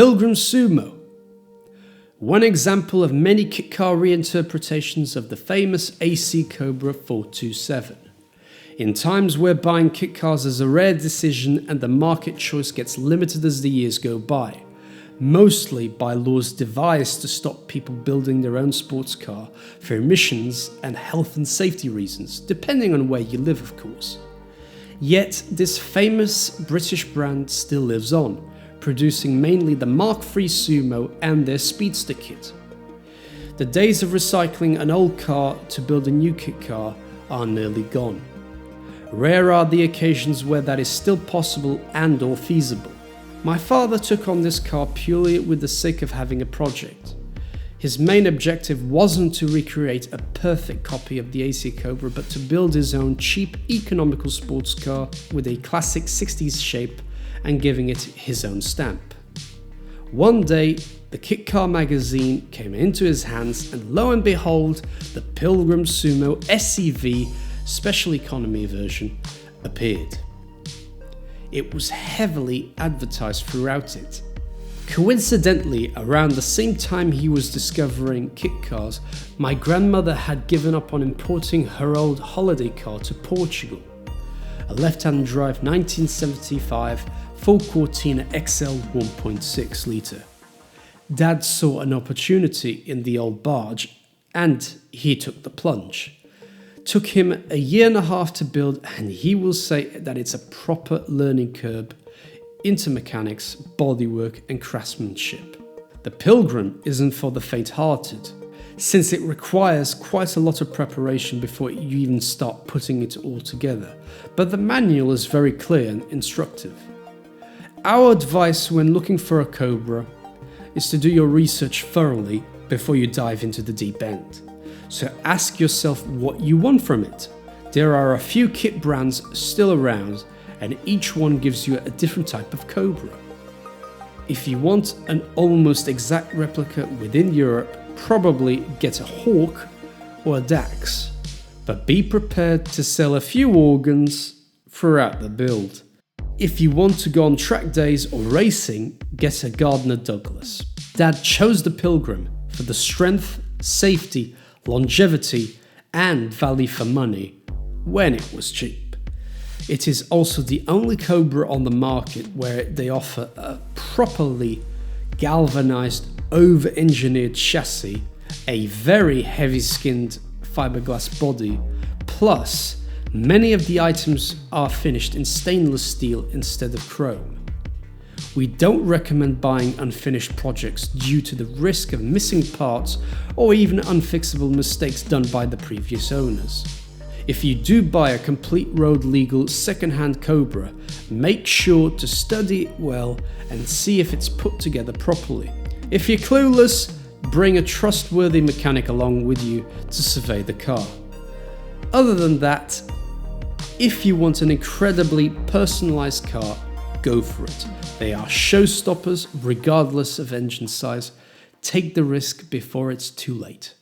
Pilgrim Sumo. One example of many kit car reinterpretations of the famous AC Cobra 427. In times where buying kit cars is a rare decision and the market choice gets limited as the years go by, mostly by laws devised to stop people building their own sports car for emissions and health and safety reasons, depending on where you live, of course. Yet this famous British brand still lives on, producing mainly the Mark III Sumo and their Speedster kit. The days of recycling an old car to build a new kit car are nearly gone. Rare are the occasions where that is still possible and or feasible. My father took on this car purely with the sake of having a project. His main objective wasn't to recreate a perfect copy of the AC Cobra, but to build his own cheap, economical sports car with a classic 60s shape and giving it his own stamp. One day, the Kit Car magazine came into his hands and lo and behold, the Pilgrim Sumo SEV Special Economy version appeared. It was heavily advertised throughout it. Coincidentally, around the same time he was discovering kit cars, my grandmother had given up on importing her old holiday car to Portugal. A left-hand drive 1975 full Cortina XL 1.6 litre. Dad saw an opportunity in the old barge and he took the plunge. Took him 1.5 years to build, and he will say that it's a proper learning curve into mechanics, bodywork and craftsmanship. The Pilgrim isn't for the faint-hearted, since it requires quite a lot of preparation before you even start putting it all together, but the manual is very clear and instructive. Our advice when looking for a Cobra is to do your research thoroughly before you dive into the deep end. So ask yourself what you want from it. There are a few kit brands still around, and each one gives you a different type of Cobra. If you want an almost exact replica within Europe, probably get a Hawk or a Dax, but be prepared to sell a few organs throughout the build. If you want to go on track days or racing, get a Gardner Douglas. Dad chose the Pilgrim for the strength, safety, longevity and value for money when it was cheap. It is also the only Cobra on the market where they offer a properly galvanized, over-engineered chassis, a very heavy-skinned fiberglass body, plus many of the items are finished in stainless steel instead of chrome. We don't recommend buying unfinished projects due to the risk of missing parts or even unfixable mistakes done by the previous owners. If you do buy a complete road legal second-hand Cobra, make sure to study it well and see if it's put together properly. If you're clueless, bring a trustworthy mechanic along with you to survey the car. Other than that, if you want an incredibly personalized car, go for it. They are showstoppers regardless of engine size. Take the risk before it's too late.